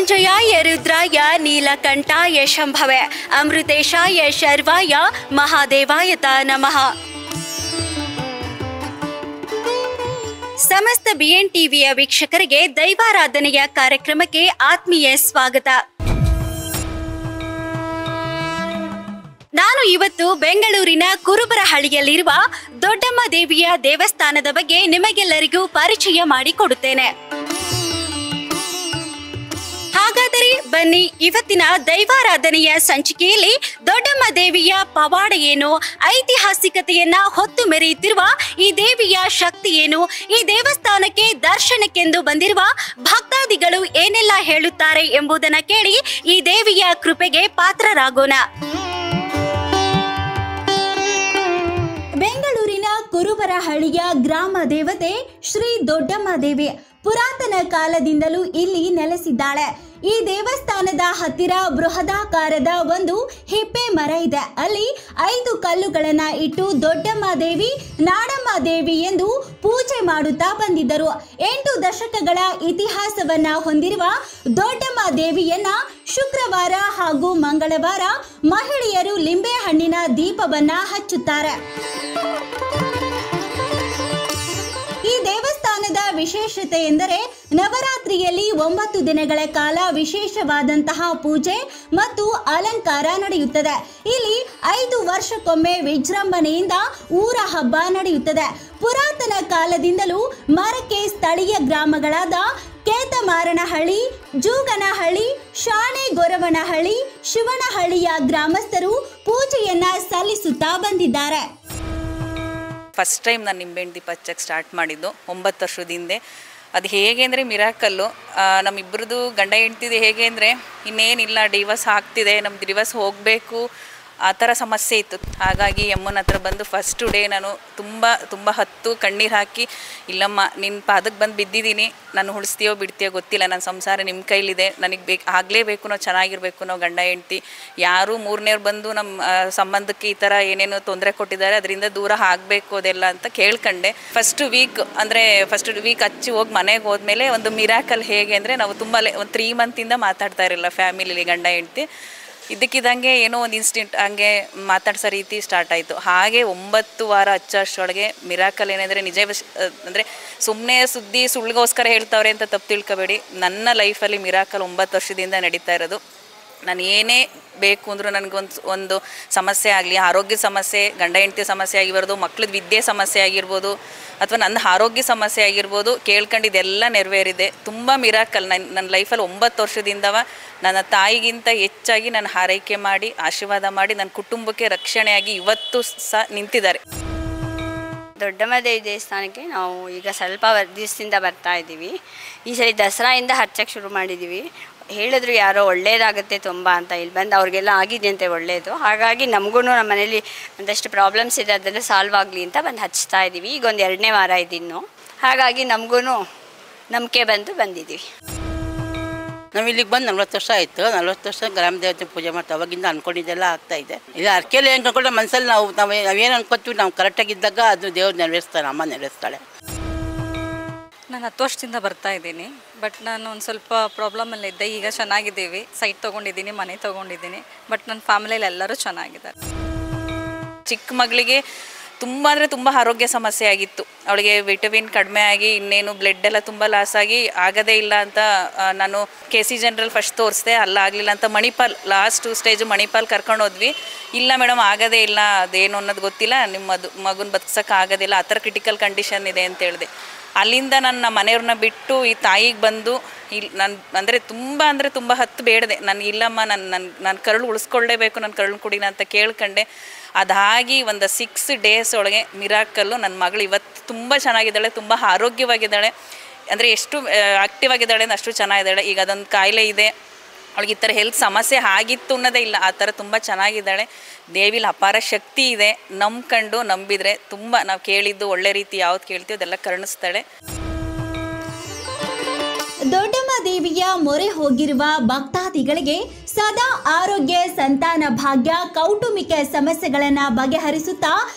ಮೃತ್ಯುಂಜಯಾಯ ರುದ್ರಾಯ ನೀಲಕಂಠಾಯ ಶಂಭವೆ ಅಮೃತೇಶಾಯ ಶರ್ವಾಯ ಮಹಾದೇವಾಯ ನಮಃ. ಸಮಸ್ತ ಬಿಎನ್ ಟಿವಿಯ ವೀಕ್ಷಕರಿಗೆ ದೈವಾರಾಧನೆಯ ಕಾರ್ಯಕ್ರಮಕ್ಕೆ ಆತ್ಮೀಯ ಸ್ವಾಗತ. ನಾನು ಇವತ್ತು ಬೆಂಗಳೂರಿನ ಕುರುಬರಹಳ್ಳಿಯಲ್ಲಿರುವ ದೊಡ್ಡಮ್ಮ ದೇವಿಯ ದೇವಸ್ಥಾನದ ಬಗ್ಗೆ ನಿಮಗೆಲ್ಲರಿಗೂ ಪರಿಚಯ ಮಾಡಿಕೊಡುತ್ತೇನೆ. ಹಾಗಾದರೆ ಬನ್ನಿ, ಇವತ್ತಿನ ದೈವಾರಾಧನೆಯ ಸಂಚಿಕೆಯಲ್ಲಿ ದೊಡ್ಡಮ್ಮ ದೇವಿಯ ಪವಾಡ ಏನು, ಐತಿಹಾಸಿಕತೆಯನ್ನ ಹೊತ್ತು ಮೆರೆಯುತ್ತಿರುವ ಈ ದೇವಿಯ ಶಕ್ತಿ ಏನು, ಈ ದೇವಸ್ಥಾನಕ್ಕೆ ದರ್ಶನಕ್ಕೆಂದು ಬಂದಿರುವ ಭಕ್ತಾದಿಗಳು ಏನೆಲ್ಲ ಹೇಳುತ್ತಾರೆ ಎಂಬುದನ್ನು ಕೇಳಿ ಈ ದೇವಿಯ ಕೃಪೆಗೆ ಪಾತ್ರರಾಗೋಣ. ಬೆಂಗಳೂರಿನ ಕುರುಬರಹಳ್ಳಿಯ ಗ್ರಾಮ ದೇವತೆ ಶ್ರೀ ದೊಡ್ಡಮ್ಮ ದೇವಿ ಪುರಾತನ ಕಾಲದಿಂದಲೂ ಇಲ್ಲಿ ನೆಲೆಸಿದ್ದಾಳೆ. ಈ ದೇವಸ್ಥಾನದ ಹತ್ತಿರ ಬೃಹದಾಕಾರದ ಒಂದು ಹಿಪ್ಪೆ ಮರ ಇದೆ. ಅಲ್ಲಿ 5 ಕಲ್ಲುಗಳನ್ನ ಇಟ್ಟು ದೊಡ್ಡಮ್ಮ ದೇವಿ, ನಾಡಮ್ಮ ದೇವಿ ಎಂದು ಪೂಜೆ ಮಾಡುತ್ತಾ ಬಂದಿದ್ದರು. 8 ದಶಕಗಳ ಇತಿಹಾಸವನ್ನ ಹೊಂದಿರುವ ದೊಡ್ಡಮ್ಮ ದೇವಿಯನ್ನ ಶುಕ್ರವಾರ ಹಾಗೂ ಮಂಗಳವಾರ ಮಹಿಳೆಯರು ಲಿಂಬೆಹಣ್ಣಿನ ದೀಪವನ್ನ ಹಚ್ಚುತ್ತಾರೆ. ಈ ದೇವಸ್ಥಾನದ ವಿಶೇಷತೆ ಎಂದರೆ ನವರಾತ್ರಿಯಲ್ಲಿ 9 ದಿನಗಳ ಕಾಲ ವಿಶೇಷವಾದಂತಹ ಪೂಜೆ ಮತ್ತು ಅಲಂಕಾರ ನಡೆಯುತ್ತದೆ. ಇಲ್ಲಿ 5 ವರ್ಷಕ್ಕೊಮ್ಮೆ ವಿಜೃಂಭಣೆಯಿಂದ ಊರ ಹಬ್ಬ ನಡೆಯುತ್ತದೆ. ಪುರಾತನ ಕಾಲದಿಂದಲೂ ಮರಕ್ಕೆ ಸ್ಥಳೀಯ ಗ್ರಾಮಗಳಾದ ಕೇತಮಾರನಹಳ್ಳಿ, ಜೂಗನಹಳ್ಳಿ, ಶಾಣೆಗೊರವನಹಳ್ಳಿ, ಶಿವನಹಳ್ಳಿಯ ಗ್ರಾಮಸ್ಥರು ಪೂಜೆಯನ್ನ ಸಲ್ಲಿಸುತ್ತಾ ಬಂದಿದ್ದಾರೆ. ಫಸ್ಟ್ ಟೈಮ್ ನಾನು ನಿಂಬೆಹಣ್ಣು ದೀಪ ಹಚ್ಚಕ್ಕೆ ಸ್ಟಾರ್ಟ್ ಮಾಡಿದ್ದು 9 ವರ್ಷದ ಹಿಂದೆ. ಅದು ಹೇಗೆ ಅಂದರೆ ಮಿರಾಕಲ್ಲು. ನಮ್ಮಿಬ್ಬರದು ಗಂಡ ಹೆಂಡ್ತಿದೆ. ಹೇಗೆ ಅಂದರೆ ಇನ್ನೇನಿಲ್ಲ, ಡಿವೋರ್ಸ್ ಆಗ್ತಿದೆ, ನಮ್ದು ಡಿವೋರ್ಸ್ ಹೋಗಬೇಕು ಆ ಥರ ಸಮಸ್ಯೆ ಇತ್ತು. ಹಾಗಾಗಿ ಅಮ್ಮನ ಹತ್ರ ಬಂದು ಫಸ್ಟ್ ಡೇ ನಾನು ತುಂಬ ಹತ್ತು ಕಣ್ಣೀರು ಹಾಕಿ, ಇಲ್ಲಮ್ಮ ನಿನ್ನ ಪಾದಕ್ಕೆ ಬಂದು ಬಿದ್ದಿದ್ದೀನಿ, ನಾನು ಉಳಿಸ್ತೀಯೋ ಬಿಡ್ತೀಯೋ ಗೊತ್ತಿಲ್ಲ, ನನ್ನ ಸಂಸಾರ ನಿಮ್ಮ ಕೈಲಿದೆ, ನನಗೆ ಆಗಲೇಬೇಕು, ನಾವು ಚೆನ್ನಾಗಿರಬೇಕು, ನಾವು ಗಂಡ ಹೆಂಡ್ತಿ, ಯಾರು ಮೂರನೇವ್ರು ಬಂದು ನಮ್ಮ ಸಂಬಂಧಕ್ಕೆ ಈ ಥರ ಏನೇನೋ ತೊಂದರೆ ಕೊಟ್ಟಿದ್ದಾರೆ, ಅದರಿಂದ ದೂರ ಆಗಬೇಕು ಅದೆಲ್ಲ ಅಂತ ಕೇಳ್ಕೊಂಡೆ. ಫಸ್ಟ್ ವೀಕ್ ಹಚ್ಚಿ ಹೋಗಿ ಮನೆಗೆ ಹೋದ್ಮೇಲೆ ಒಂದು ಮಿರಾಕಲ್ ಹೇಗೆ ಅಂದರೆ, ನಾವು ತುಂಬ ಒಂದು 3 ಮಂತಿಂದ ಮಾತಾಡ್ತಾ ಇರಲಿಲ್ಲ ಫ್ಯಾಮಿಲಿಲಿ ಗಂಡ ಹೆಂಡ್ತಿ. ಇದಕ್ಕಿದ್ದಂಗೆ ಏನೋ ಒಂದು ಇನ್ಸ್ಟೆಂಟ್ ಹಂಗೆ ಮಾತಾಡ್ಸೋ ರೀತಿ ಸ್ಟಾರ್ಟ್ ಆಯಿತು. ಹಾಗೆ 9 ವಾರ ಹಚ್ಚೋಷ್ಟೊಳಗೆ ಮಿರಾಕಲ್ ಏನಂದರೆ ಅಂದರೆ ಸುಮ್ಮನೆ ಸುದ್ದಿ ಸುಳ್ಳಿಗೋಸ್ಕರ ಹೇಳ್ತಾವ್ರೆ ಅಂತ ತಪ್ಪು ತಿಳ್ಕೊಬೇಡಿ. ನನ್ನ ಲೈಫಲ್ಲಿ ಮಿರಾಕಲ್ 9 ವರ್ಷದಿಂದ ನಡೀತಾ ಇರೋದು. ನಾನು ಏನೇ ಬೇಕು ಅಂದರೂ ನನಗೊಂದು ಸಮಸ್ಯೆ ಆಗಲಿ, ಆರೋಗ್ಯ ಸಮಸ್ಯೆ, ಗಂಡ ಹೆಂಡತಿ ಸಮಸ್ಯೆ ಆಗಿರ್ಬೋದು, ಮಕ್ಳದ್ದು ವಿದ್ಯೆ ಸಮಸ್ಯೆ ಆಗಿರ್ಬೋದು, ಅಥವಾ ನನ್ನ ಆರೋಗ್ಯ ಸಮಸ್ಯೆ ಆಗಿರ್ಬೋದು, ಕೇಳ್ಕೊಂಡಿದ್ದೆಲ್ಲ ನೆರವೇರಿದೆ. ತುಂಬ ಮಿರಾಕಲ್ ನನ್ನ ಲೈಫಲ್ಲಿ 9 ವರ್ಷದಿಂದವ ನನ್ನ ತಾಯಿಗಿಂತ ಹೆಚ್ಚಾಗಿ ನಾನು ಹಾರೈಕೆ ಮಾಡಿ ಆಶೀರ್ವಾದ ಮಾಡಿ ನನ್ನ ಕುಟುಂಬಕ್ಕೆ ರಕ್ಷಣೆಯಾಗಿ ಇವತ್ತು ಸಹ ನಿಂತಿದ್ದಾರೆ. ದೊಡ್ಡಮ್ಮ ದೇವಿ ದೇವಸ್ಥಾನಕ್ಕೆ ನಾವು ಈಗ ಸ್ವಲ್ಪ ದಿವಸದಿಂದ ಬರ್ತಾ ಇದ್ದೀವಿ. ಈ ಸರಿ ದಸರಾಯಿಂದ ಹಚ್ಚಕ್ಕೆ ಶುರು ಮಾಡಿದ್ದೀವಿ. ಹೇಳಿದ್ರು ಯಾರೋ ಒಳ್ಳೇದಾಗುತ್ತೆ ತುಂಬ ಅಂತ, ಇಲ್ಲಿ ಬಂದು ಅವ್ರಿಗೆಲ್ಲ ಆಗಿದೆಯಂತೆ ಒಳ್ಳೆಯದು. ಹಾಗಾಗಿ ನಮಗೂ ನಮ್ಮ ಮನೇಲಿ ಒಂದಷ್ಟು ಪ್ರಾಬ್ಲಮ್ಸ್ ಇದೆ, ಅದೆಲ್ಲ ಸಾಲ್ವ್ ಆಗಲಿ ಅಂತ ಬಂದು ಹಚ್ತಾ ಇದ್ದೀವಿ. ಈಗ ಒಂದು 2ನೇ ವಾರ ಇದಿನ್ನು. ಹಾಗಾಗಿ ನಮಗೂ ನಂಬಿಕೆ ಬಂದಿದ್ದೀವಿ. ನಾವು ಇಲ್ಲಿಗೆ ಬಂದು 40 ವರ್ಷ ಆಯಿತು. 40 ವರ್ಷ ಗ್ರಾಮ ದೇವತೆ ಪೂಜೆ ಮಾಡ್ತಾ ಅವಾಗಿಂದ ಅಂದ್ಕೊಂಡಿದ್ದೆಲ್ಲ ಆಗ್ತಾಯಿದೆ. ಇಲ್ಲ ಅರ್ಕೆಯಲ್ಲಿ ಏನು ಅಂದ್ಕೊಂಡ್ರೆ ಮನಸ್ಸಲ್ಲಿ ನಾವೇನು ಅನ್ಕೋತೀವಿ, ನಾವು ಕರೆಕ್ಟಾಗಿದ್ದಾಗ ಅದು ದೇವ್ರು ನೆರವೇರಿಸ್ತಾನೆ, ಅಮ್ಮ ನೆರವೇರಿಸ್ತಾಳೆ. ನಾನು 10 ವರ್ಷದಿಂದ ಬರ್ತಾ ಇದ್ದೀನಿ. ಬಟ್ ನಾನು ಒಂದು ಸ್ವಲ್ಪ ಪ್ರಾಬ್ಲಮಲ್ಲಿ ಇದ್ದೆ. ಈಗ ಚೆನ್ನಾಗಿದ್ದೀವಿ, ಸೈಟ್ ತೊಗೊಂಡಿದ್ದೀನಿ, ಮನೆ ತೊಗೊಂಡಿದ್ದೀನಿ. ಬಟ್ ನನ್ನ ಫ್ಯಾಮಿಲಿಯಲ್ಲಿ ಎಲ್ಲರೂ ಚೆನ್ನಾಗಿದ್ದಾರೆ. ಚಿಕ್ಕ ಮಗಳಿಗೆ ತುಂಬ ಅಂದರೆ ತುಂಬ ಆರೋಗ್ಯ ಸಮಸ್ಯೆ ಆಗಿತ್ತು. ಅವಳಿಗೆ ವಿಟಮಿನ್ ಕಡಿಮೆ ಆಗಿ ಇನ್ನೇನು ಬ್ಲಡ್ ಎಲ್ಲ ತುಂಬ ಲಾಸ್ ಆಗಿ ಆಗೋದೇ ಇಲ್ಲ ಅಂತ ನಾನು KC ಜನರಲ್ ಫಸ್ಟ್ ತೋರಿಸ್ದೆ, ಅಲ್ಲಾಗಲಿಲ್ಲ ಅಂತ ಮಣಿಪಾಲ್ ಲಾಸ್ಟ್ ಸ್ಟೇಜು ಮಣಿಪಾಲ್ ಕರ್ಕೊಂಡು ಹೋದ್ವಿ. ಇಲ್ಲ ಮೇಡಮ್ ಆಗೋದೇ ಇಲ್ಲ, ಅದೇನು ಅನ್ನೋದು ಗೊತ್ತಿಲ್ಲ, ನಿಮ್ಮ ಮಗುನ ಬದುಕ್ಸೋಕೆ ಆಗೋದಿಲ್ಲ, ಆ ಥರ ಕ್ರಿಟಿಕಲ್ ಕಂಡೀಷನ್ ಇದೆ ಅಂತ ಹೇಳಿದೆ. ಅಲ್ಲಿಂದ ನನ್ನ ಮನೆಯವ್ರನ್ನ ಬಿಟ್ಟು ಈ ತಾಯಿಗೆ ಬಂದು ಇಲ್ಲಿ ನಾನು ತುಂಬ ಹತ್ತು ಬೇಡದೆ, ನಾನು ಇಲ್ಲಮ್ಮ ನಾನು ಕರುಳು ಉಳಿಸ್ಕೊಳ್ಳೇಬೇಕು, ನನ್ನ ಕರುಳು ಕುಡಿನ ಅಂತ ಕೇಳ್ಕೊಂಡೆ. ಅದಾಗಿ ಒಂದು 6 ಡೇಸ್ ಒಳಗೆ ಮಿರಾಕಲ್ಲು ನನ್ನ ಮಗಳು ಇವತ್ತು ತುಂಬ ಚೆನ್ನಾಗಿದ್ದಾಳೆ, ತುಂಬ ಆರೋಗ್ಯವಾಗಿದ್ದಾಳೆ. ಅಂದರೆ ಎಷ್ಟು ಆ್ಯಕ್ಟಿವ್ ಆಗಿದ್ದಾಳೆ ಅಂದರೆ ಅಷ್ಟು ಚೆನ್ನಾಗಿದ್ದಾಳೆ. ಈಗ ಅದೊಂದು ಕಾಯಿಲೆ ಇದೆ, ಅವಳಿಗೆ ಈ ಥರ ಹೆಲ್ತ್ ಸಮಸ್ಯೆ ಆಗಿತ್ತು ಅನ್ನೋದೇ ಇಲ್ಲ, ಆ ಥರ ತುಂಬ ಚೆನ್ನಾಗಿದ್ದಾಳೆ. ದೇವಿಲಿ ಅಪಾರ ಶಕ್ತಿ ಇದೆ. ನಂಬ್ಕೊಂಡು ನಂಬಿದರೆ ತುಂಬ ನಾವು ಕೇಳಿದ್ದು ಒಳ್ಳೆ ರೀತಿ ಯಾವ್ದು ಕೇಳ್ತೀವಿ ಅದೆಲ್ಲ ಕರುಣಿಸ್ತಾಳೆ. ದೊಡ್ಡಮ್ಮ ದೇವಿಯ ಮೊರೆ ಹೋಗಿರುವ ಭಕ್ತಾದಿಗಳಿಗೆ ಸದಾ ಆರೋಗ್ಯ, ಸಂತಾನ ಭಾಗ್ಯ, ಕೌಟುಂಬಿಕ ಸಮಸ್ಯೆಗಳನ್ನ ಬಗೆಹರಿಸುತ್ತಾ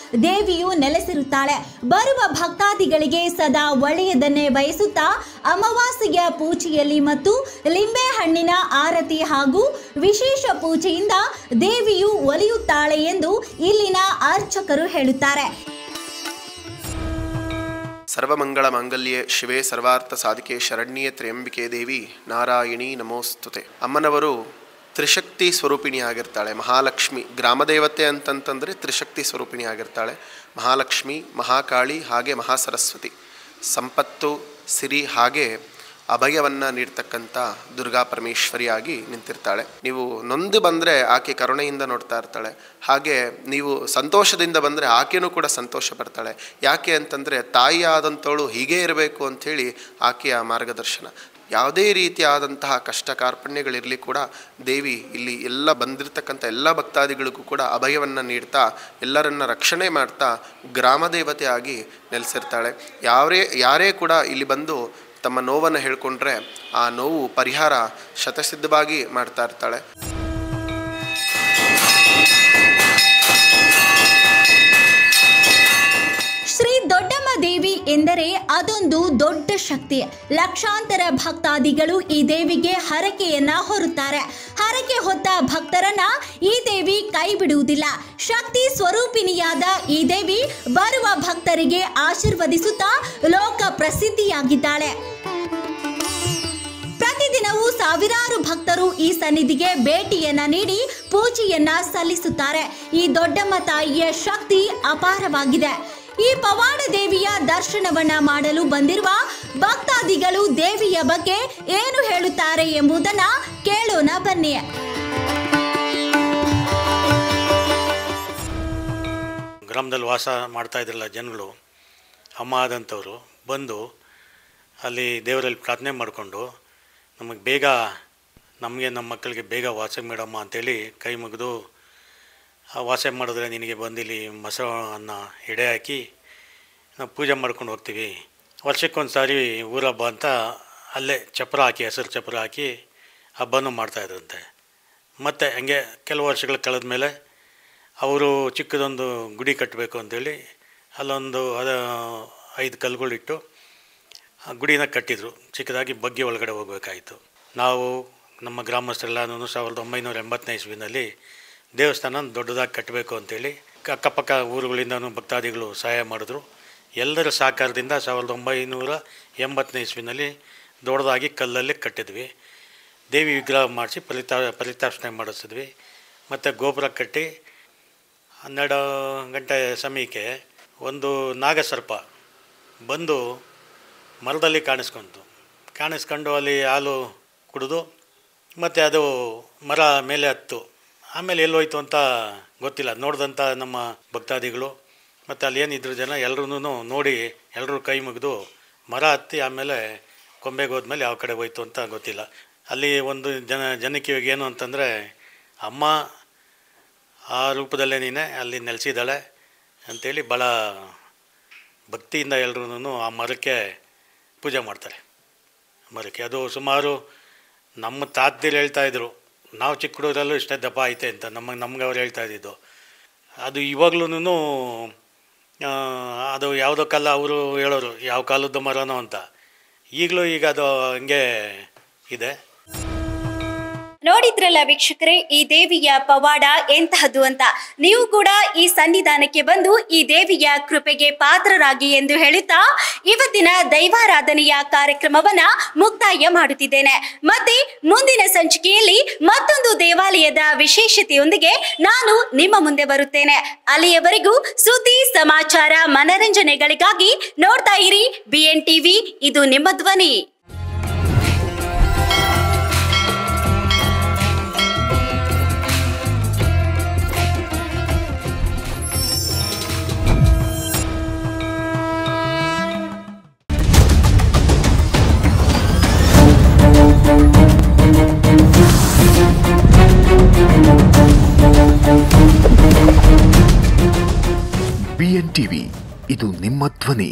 ದೇವಿಯು ನೆಲೆಸಿರುತ್ತಾಳೆ. ಬರುವ ಭಕ್ತಾದಿಗಳಿಗೆ ಸದಾ ಒಳ್ಳೆಯದನ್ನೇ ಬಯಸುತ್ತಾ ಅಮಾವಾಸ್ಯೆಯ ಪೂಜೆಯಲ್ಲಿ ಮತ್ತು ಲಿಂಬೆ ಹಣ್ಣಿನ ಆರತಿ ಹಾಗೂ ವಿಶೇಷ ಪೂಜೆಯಿಂದ ದೇವಿಯು ಒಲಿಯುತ್ತಾಳೆ ಎಂದು ಇಲ್ಲಿನ ಅರ್ಚಕರು ಹೇಳುತ್ತಾರೆ. ಸರ್ವಮಂಗಳ ಮಾಂಗಲ್ಯೆ ಶಿವೆ ಸರ್ವಾರ್ಥ ಸಾಧಿಕೆ ಶರಣ್ಯೆ ತ್ರ್ಯಂಬಿಕೆ ದೇವಿ ನಾರಾಯಣಿ ನಮೋಸ್ತುತೆ. ಅಮ್ಮನವರು ತ್ರಿಶಕ್ತಿ ಸ್ವರೂಪಿಣಿ ಆಗಿರ್ತಾಳೆ. ಮಹಾಲಕ್ಷ್ಮಿ ಗ್ರಾಮದೇವತೆ ಅಂತಂತಂದರೆ ತ್ರಿಶಕ್ತಿ ಸ್ವರೂಪಿಣಿ ಆಗಿರ್ತಾಳೆ. ಮಹಾಲಕ್ಷ್ಮಿ, ಮಹಾಕಾಳಿ ಹಾಗೆ ಮಹಾಸರಸ್ವತಿ. ಸಂಪತ್ತು, ಸಿರಿ ಹಾಗೆ ಅಭಯವನ್ನು ನೀಡ್ತಕ್ಕಂಥ ದುರ್ಗಾ ಪರಮೇಶ್ವರಿಯಾಗಿ ನಿಂತಿರ್ತಾಳೆ. ನೀವು ನೊಂದು ಬಂದರೆ ಆಕೆ ಕರುಣೆಯಿಂದ ನೋಡ್ತಾ ಇರ್ತಾಳೆ. ಹಾಗೆ ನೀವು ಸಂತೋಷದಿಂದ ಬಂದರೆ ಆಕೆಯೂ ಕೂಡ ಸಂತೋಷ ಬರ್ತಾಳೆ. ಯಾಕೆ ಅಂತಂದರೆ ತಾಯಿಯಾದಂಥವಳು ಹೀಗೇ ಇರಬೇಕು ಅಂಥೇಳಿ ಆಕೆಯ ಮಾರ್ಗದರ್ಶನ. ಯಾವುದೇ ರೀತಿಯಾದಂತಹ ಕಷ್ಟ ಕಾರ್ಪಣ್ಯಗಳಿರಲಿ ಕೂಡ ದೇವಿ ಇಲ್ಲಿ ಎಲ್ಲ ಬಂದಿರತಕ್ಕಂಥ ಎಲ್ಲ ಭಕ್ತಾದಿಗಳಿಗೂ ಕೂಡ ಅಭಯವನ್ನು ನೀಡ್ತಾ ಎಲ್ಲರನ್ನ ರಕ್ಷಣೆ ಮಾಡ್ತಾ ಗ್ರಾಮದೇವತೆಯಾಗಿ ನೆಲೆಸಿರ್ತಾಳೆ. ಯಾರೇ ಕೂಡ ಇಲ್ಲಿ ಬಂದು ತಮ್ಮ ನೋವನ್ನು ಹೇಳ್ಕೊಂಡ್ರೆ ಆ ನೋವು ಪರಿಹಾರ ಶತಸಿದ್ಧವಾಗಿ ಮಾಡ್ತಾ ಇರ್ತಾಳೆ. ಶ್ರೀ ದೊಡ್ಡಮ್ಮ ದೇವಿ ಎಂದರೆ ಅದೊಂದು ದೊಡ್ಡ ಶಕ್ತಿ. ಲಕ್ಷಾಂತರ ಭಕ್ತಾದಿಗಳು ಈ ದೇವಿಗೆ ಹರಕೆಯನ್ನ ಹೊರುತ್ತಾರೆ. ಹರಕೆ ಹೊತ್ತ ಭಕ್ತರನ್ನ ಈ ದೇವಿ ಕೈ ಬಿಡುವುದಿಲ್ಲ. ಶಕ್ತಿ ಸ್ವರೂಪಿಣಿಯಾದ ಈ ದೇವಿ ಬರುವ ಭಕ್ತರಿಗೆ ಆಶೀರ್ವದಿಸುತ್ತಾ ಲೋಕ ಪ್ರಸಿದ್ಧಿಯಾಗಿದ್ದಾಳೆ. ಪ್ರತಿದಿನವೂ ಸಾವಿರಾರು ಭಕ್ತರು ಈ ಸನ್ನಿಧಿಗೆ ಭೇಟಿಯನ್ನ ನೀಡಿ ಪೂಜೆಯನ್ನ ಸಲ್ಲಿಸುತ್ತಾರೆ. ಈ ದೊಡ್ಡಮ್ಮ ತಾಯಿಯ ಶಕ್ತಿ ಅಪಾರವಾಗಿದೆ. ಈ ಪವಾಡ ದೇವಿಯ ದರ್ಶನವನ್ನ ಮಾಡಲು ಬಂದಿರುವ ಭಕ್ತಾದಿಗಳು ದೇವಿಯ ಬಗ್ಗೆ ಏನು ಹೇಳುತ್ತಾರೆ ಎಂಬುದನ್ನ ಕೇಳೋಣ ಬನ್ನಿ. ಗ್ರಾಮದಲ್ಲಿ ವಾಸ ಮಾಡ್ತಾ ಇದ್ರಲ್ಲ ಜನಗಳು, ಅಮ್ಮ ಆದಂಥವರು ಬಂದು ಅಲ್ಲಿ ದೇವರಲ್ಲಿ ಪ್ರಾರ್ಥನೆ ಮಾಡಿಕೊಂಡು ನಮಗೆ ನಮ್ಮ ಮಕ್ಕಳಿಗೆ ಬೇಗ ವಾಸ ಮಾಡಮ್ಮ ಅಂತೇಳಿ ಕೈ ಮುಗಿದು ವಾಸ ಮಾಡಿದ್ರೆ ನಿನಗೆ ಬಂದಿಲ್ಲಿ ಮೊಸರನ್ನ ಎಡೆ ಹಾಕಿ ನಾವು ಪೂಜೆ ಮಾಡ್ಕೊಂಡು ಹೋಗ್ತೀವಿ. ವರ್ಷಕ್ಕೊಂದು ಸಾರಿ ಊರ ಹಬ್ಬ ಅಂತ ಅಲ್ಲೇ ಚಪ್ಪರ ಹಾಕಿ, ಹೆಸರು ಚಪ್ಪರ ಹಾಕಿ ಹಬ್ಬನೂ ಮಾಡ್ತಾಯಿದ್ರಂತೆ. ಮತ್ತು ಹಂಗೆ ಕೆಲವು ವರ್ಷಗಳು ಕಳೆದ ಮೇಲೆ ಅವರು ಚಿಕ್ಕದೊಂದು ಗುಡಿ ಕಟ್ಟಬೇಕು ಅಂತೇಳಿ ಅಲ್ಲೊಂದು 5 ಕಲ್ಲುಗಳಿಟ್ಟು ಆ ಗುಡಿನ ಕಟ್ಟಿದರು. ಚಿಕ್ಕದಾಗಿ ಬಗ್ಗೆ ಒಳಗಡೆ ಹೋಗಬೇಕಾಯಿತು. ನಾವು ನಮ್ಮ ಗ್ರಾಮಸ್ಥರೆಲ್ಲನೂ 1980ನೇ ಇಸ್ವಿನಲ್ಲಿ ದೇವಸ್ಥಾನ ದೊಡ್ಡದಾಗಿ ಕಟ್ಟಬೇಕು ಅಂತೇಳಿ ಅಕ್ಕಪಕ್ಕ ಊರುಗಳಿಂದನೂ ಭಕ್ತಾದಿಗಳು ಸಹಾಯ ಮಾಡಿದ್ರು. ಎಲ್ಲರ ಸಹಕಾರದಿಂದ 1980ನೇ ಇಸ್ವಿನಲ್ಲಿ ದೊಡ್ಡದಾಗಿ ಕಲ್ಲಲ್ಲಿ ಕಟ್ಟಿದ್ವಿ. ದೇವಿ ವಿಗ್ರಹ ಮಾಡಿಸಿ ಪರಿತಾರ್ಪಣೆ ಮಾಡಿಸಿದ್ವಿ. ಮತ್ತು ಗೋಪುರ ಕಟ್ಟಿ 12 ಗಂಟೆ ಸಮಯಕ್ಕೆ ಒಂದು ನಾಗಸರ್ಪ ಬಂದು ಮರದಲ್ಲಿ ಕಾಣಿಸ್ಕೊಂಡು ಅಲ್ಲಿ ಹಾಲು ಕುಡಿದು ಮತ್ತು ಅದು ಮರ ಮೇಲೆ ಹತ್ತು. ಆಮೇಲೆ ಎಲ್ಲೋಯ್ತು ಅಂತ ಗೊತ್ತಿಲ್ಲ. ನೋಡಿದಂಥ ನಮ್ಮ ಭಕ್ತಾದಿಗಳು ಮತ್ತು ಅಲ್ಲಿ ಏನಿದ್ರು ಜನ ಎಲ್ಲರೂ ನೋಡಿ ಎಲ್ಲರೂ ಕೈ ಮುಗಿದು ಮರ ಹತ್ತಿ ಆಮೇಲೆ ಕೊಂಬೆಗೆ ಹೋದ್ಮೇಲೆ ಯಾವ ಕಡೆ ಹೋಯ್ತು ಅಂತ ಗೊತ್ತಿಲ್ಲ. ಅಲ್ಲಿ ಒಂದು ಜನಕ್ಕೆ ಏನು ಅಂತಂದರೆ, ಅಮ್ಮ ಆ ರೂಪದಲ್ಲೇ ನೀನೆ ಅಲ್ಲಿ ನೆಲೆಸಿದ್ದಾಳೆ ಅಂಥೇಳಿ ಭಾಳ ಭಕ್ತಿಯಿಂದ ಎಲ್ಲರೂ ಆ ಮರಕ್ಕೆ ಪೂಜೆ ಮಾಡ್ತಾರೆ. ಮರಕ್ಕೆ ಅದು ಸುಮಾರು ನಮ್ಮ ತಾತದಿರು ಹೇಳ್ತಾಯಿದ್ರು, ನಾವು ಚಿಕ್ಕ ಹುಡುಗರಲ್ಲೂ ಇಷ್ಟೇ ದಪ್ಪ ಐತೆ ಅಂತ ನಮ್ಗೆ ಅವ್ರು ಹೇಳ್ತಾ ಇದ್ದಿದ್ದು. ಅದು ಇವಾಗ್ಲೂ ಅದು ಯಾವುದೋ ಕಾಲ ಅವರು ಹೇಳೋರು ಯಾವ ಕಾಲದ ಮರನೋ ಅಂತ. ಈಗ ಅದು ಹಂಗೆ ಇದೆ. ನೋಡಿದ್ರಲ್ಲ ವೀಕ್ಷಕರೇ, ಈ ದೇವಿಯ ಪವಾಡ ಎಂತಹದ್ದು ಅಂತ. ನೀವು ಕೂಡ ಈ ಸನ್ನಿಧಾನಕ್ಕೆ ಬಂದು ಈ ದೇವಿಯ ಕೃಪೆಗೆ ಪಾತ್ರರಾಗಿ ಎಂದು ಹೇಳುತ್ತಾ ಇವತ್ತಿನ ದೈವಾರಾಧನೆಯ ಕಾರ್ಯಕ್ರಮವನ್ನ ಮುಕ್ತಾಯ ಮಾಡುತ್ತಿದ್ದೇನೆ. ಮತ್ತೆ ಮುಂದಿನ ಸಂಚಿಕೆಯಲ್ಲಿ ಮತ್ತೊಂದು ದೇವಾಲಯದ ವಿಶೇಷತೆಯೊಂದಿಗೆ ನಾನು ನಿಮ್ಮ ಮುಂದೆ ಬರುತ್ತೇನೆ. ಅಲ್ಲಿಯವರೆಗೂ ಸುದ್ದಿ, ಸಮಾಚಾರ, ಮನರಂಜನೆಗಳಿಗಾಗಿ ನೋಡ್ತಾ ಇರಿ BN TV. ಇದು ನಿಮ್ಮ ಧ್ವನಿ. BN TV, ಇದು ನಿಮ್ಮ ಧ್ವನಿ.